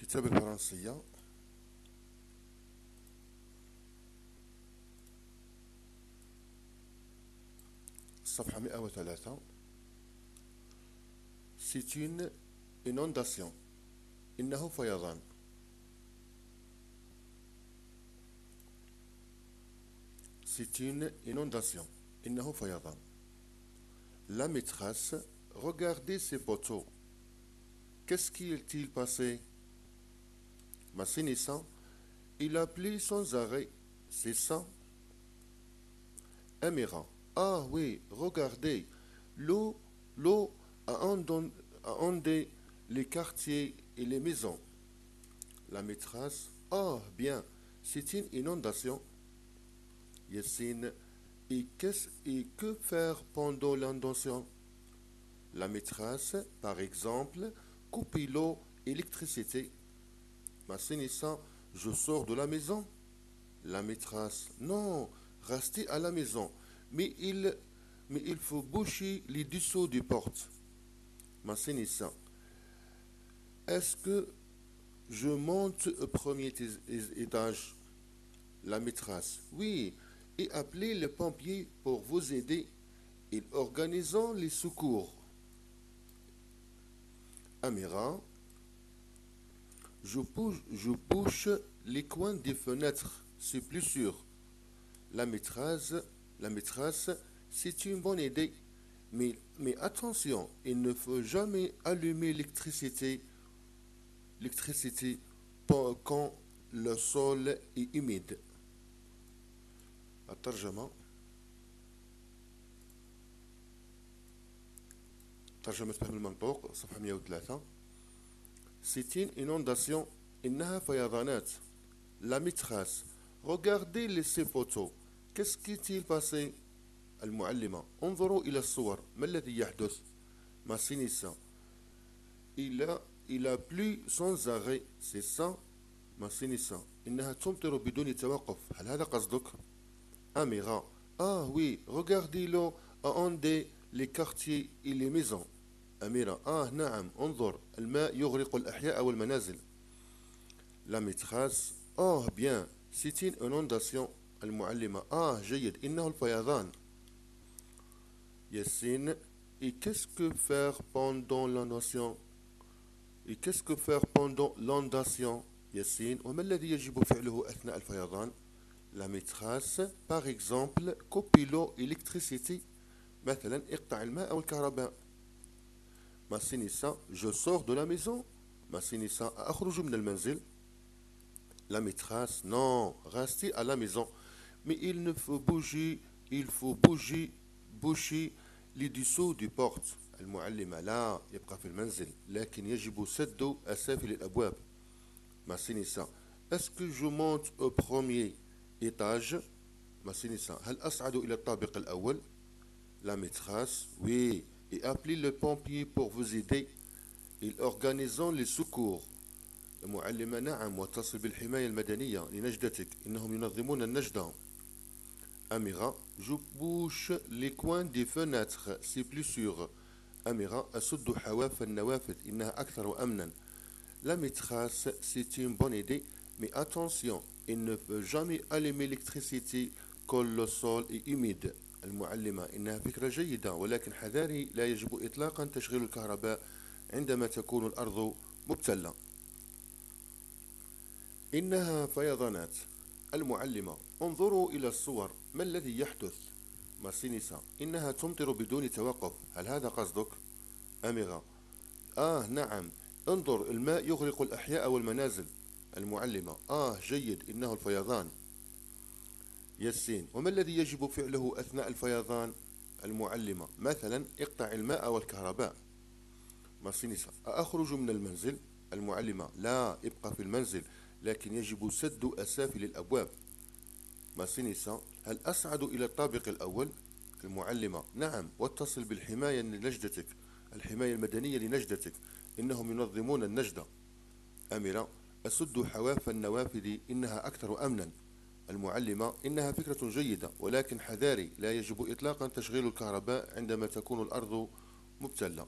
كتاب الفرنسية الصفحة 103. C'est une inondation. إنه فيضان. C'est une inondation. إنه فيضان. La maîtresse regardait ses poteaux. Qu'est-ce qui est-il passé? Massinissant, il a plu sans arrêt. C'est ça? Amira, ah oui, regardez, l'eau a inondé les quartiers et les maisons. La maîtresse, ah bien, c'est une inondation. Yassine, et que faire pendant l'inondation? La maîtresse, par exemple, coupe l'eau et l'électricité. Massinissant, je sors de la maison. La maîtresse, non, restez à la maison, mais il faut boucher les dessous des portes. Massinissant, est-ce que je monte au premier étage? La maîtresse, oui, et appelez les pompiers pour vous aider. Ils organisent les secours. Amira, je bouche les coins des fenêtres, c'est plus sûr. La maîtresse, c'est une bonne idée. Mais attention, il ne faut jamais allumer l'électricité quand le sol est humide. الترجمة ترجمة فهم المنطوق صفحة 103. C'est une inondation. إنها فيضانات. La maîtresse, regardez ces photos. Qu'est-ce qui est-il passé? المعلمة, انظروا إلى الصور. ما الذي يحدث؟ Massinissa, il a plu sans arrêt. C'est ça? Massinissa, إنها تمطر بدون توقف. هل هذا قصدك؟ Amira, ah oui, regardez l'eau a inondé les quartiers et les maisons. أميرة, نعم, انظر, الماء يغرق الأحياء والمنازل. La maîtresse, oh bien, c'est une inondation. المعلمة, جيد, إنه الفيضان. Yassine, et qu'est-ce que faire pendant l'inondation? Et qu'est-ce que faire pendant l'inondation? Yassine, وما الذي يجب فعله أثناء الفيضان? La maîtresse, par exemple, coupe l'eau et l'électricité. مثلا اقطع الماء والكهرباء. Massinissa, je sors de la maison. Massinissa, أخرج من المنزل. La maîtresse, non, restez à la maison. Mais il faut bouger les dessous des portes. المعلمة, لا يبقى في المنزل لكن يجب سد أسافل الأبواب. Massinissa, est-ce que je monte au premier étage? Massinissa, هل أصعد إلى الطابق الأول? La maîtresse, oui, et appelez le pompier pour vous aider. Ils organisent les secours. المعلمة, نعم, واتصل بالحماية المدنية لنجدتك إنهم ينظمون النجدة. Amira, je bouche les coins des fenêtres, c'est plus sûr. Amira, أسد حواف النوافذ إنها أكثر أمنا. La maîtresse, c'est une bonne idée, mais attention, il ne faut jamais allumer l'électricité quand le sol est humide. المعلمة, إنها فكرة جيدة ولكن حذاري, لا يجب إطلاقا تشغيل الكهرباء عندما تكون الأرض مبتلة. إنها فيضانات. المعلمة, انظروا إلى الصور. ما الذي يحدث؟ ماسينيسا, إنها تمطر بدون توقف. هل هذا قصدك؟ أميرة, نعم, انظر, الماء يغرق الأحياء والمنازل. المعلمة, جيد, إنه الفيضان. ياسين, وما الذي يجب فعله أثناء الفيضان؟ المعلمة, مثلا اقطع الماء والكهرباء. ماسينيسا, أخرج من المنزل؟ المعلمة, لا, ابقى في المنزل لكن يجب سد أسافل الأبواب. ماسينيسا, هل أصعد إلى الطابق الأول؟ المعلمة, نعم, واتصل بالحماية لنجدتك الحماية المدنية لنجدتك إنهم ينظمون النجدة. أميرة, أسد حواف النوافذ إنها أكثر أمنا. المعلمة, إنها فكرة جيدة ولكن حذاري, لا يجب إطلاقا تشغيل الكهرباء عندما تكون الأرض مبتلة.